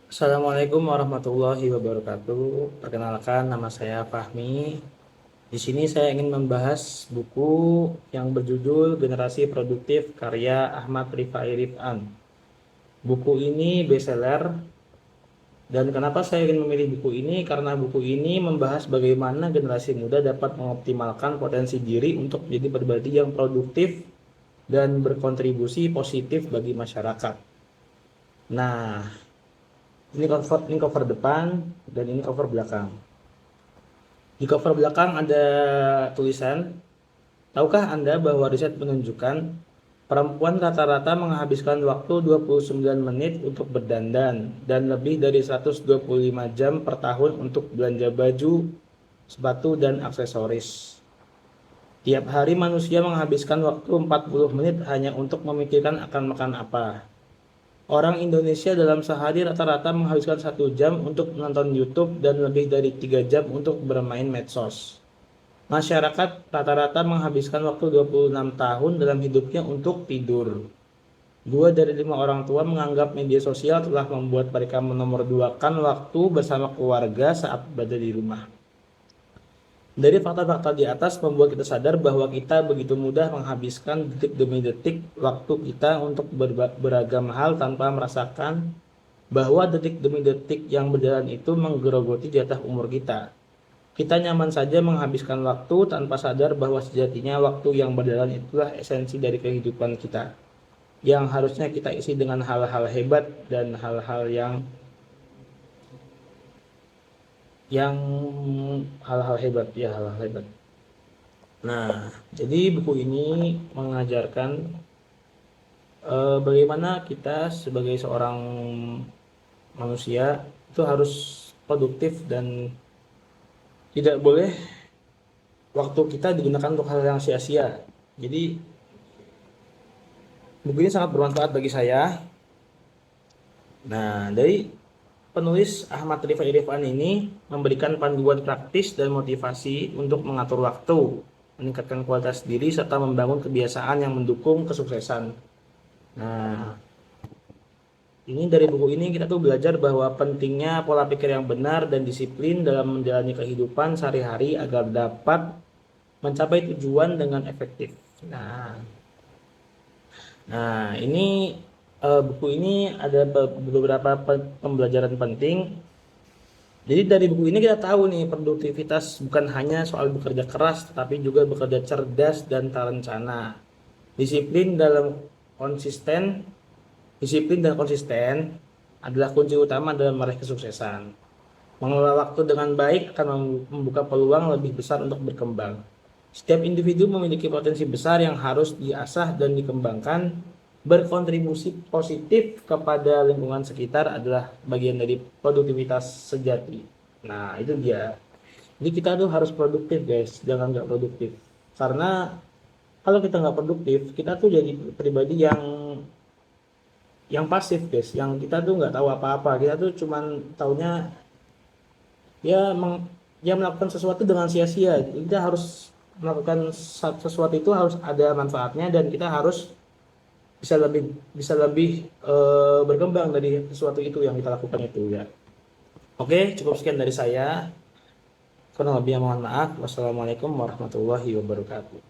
Assalamualaikum warahmatullahi wabarakatuh. Perkenalkan, nama saya Fahmi. Di sini saya ingin membahas buku yang berjudul Generasi Produktif karya Ahmad Rifai Rifan. Buku ini bestseller, dan kenapa saya ingin memilih buku ini? Karena buku ini membahas bagaimana generasi muda dapat mengoptimalkan potensi diri untuk menjadi pribadi yang produktif dan berkontribusi positif bagi masyarakat. Nah, ini cover depan dan ini cover belakang. Di cover belakang ada tulisan, tahukah Anda bahwa riset menunjukkan perempuan rata-rata menghabiskan waktu 29 menit untuk berdandan dan lebih dari 125 jam per tahun untuk belanja baju, sepatu, dan aksesoris. Tiap hari manusia menghabiskan waktu 40 menit hanya untuk memikirkan akan makan apa. Orang Indonesia dalam sehari rata-rata menghabiskan 1 jam untuk menonton YouTube dan lebih dari 3 jam untuk bermain medsos. Masyarakat rata-rata menghabiskan waktu 26 tahun dalam hidupnya untuk tidur. 2 dari 5 orang tua menganggap media sosial telah membuat mereka menomorduakan waktu bersama keluarga saat berada di rumah. Dari fakta-fakta di atas membuat kita sadar bahwa kita begitu mudah menghabiskan detik demi detik waktu kita untuk beragam hal tanpa merasakan bahwa detik demi detik yang berjalan itu menggerogoti jatah umur kita. Kita nyaman saja menghabiskan waktu tanpa sadar bahwa sejatinya waktu yang berjalan itulah esensi dari kehidupan kita, yang harusnya kita isi dengan hal-hal hebat dan hal-hal yang hal-hal hebat ya, hal-hal hebat. Nah, jadi buku ini mengajarkan bagaimana kita sebagai seorang manusia itu harus produktif dan tidak boleh waktu kita digunakan untuk hal yang sia-sia. Jadi buku ini sangat bermanfaat bagi saya. Nah, dari penulis Ahmad Rifai Rifan ini memberikan panduan praktis dan motivasi untuk mengatur waktu, meningkatkan kualitas diri, serta membangun kebiasaan yang mendukung kesuksesan. Nah, ini dari buku ini kita tuh belajar bahwa pentingnya pola pikir yang benar dan disiplin dalam menjalani kehidupan sehari-hari agar dapat mencapai tujuan dengan efektif. Nah, ini buku ini ada beberapa pembelajaran penting. Jadi dari buku ini kita tahu nih, produktivitas bukan hanya soal bekerja keras, tetapi juga bekerja cerdas dan terencana. Disiplin dalam konsisten, disiplin dan konsisten adalah kunci utama dalam meraih kesuksesan. Mengelola waktu dengan baik akan membuka peluang lebih besar untuk berkembang. Setiap individu memiliki potensi besar yang harus diasah dan dikembangkan. Berkontribusi positif kepada lingkungan sekitar adalah bagian dari produktivitas sejati. Nah, itu dia. Jadi kita tuh harus produktif, guys. Jangan nggak produktif. Karena kalau kita nggak produktif, kita tuh jadi pribadi yang pasif, guys. Yang kita tuh nggak tahu apa-apa. Kita tuh cuman taunya ya melakukan sesuatu dengan sia-sia. Kita harus melakukan sesuatu itu harus ada manfaatnya, dan kita harus bisa lebih berkembang dari sesuatu itu yang kita lakukan itu ya. Oke, cukup sekian dari saya. Kurang lebihnya mohon maaf. Wassalamualaikum warahmatullahi wabarakatuh.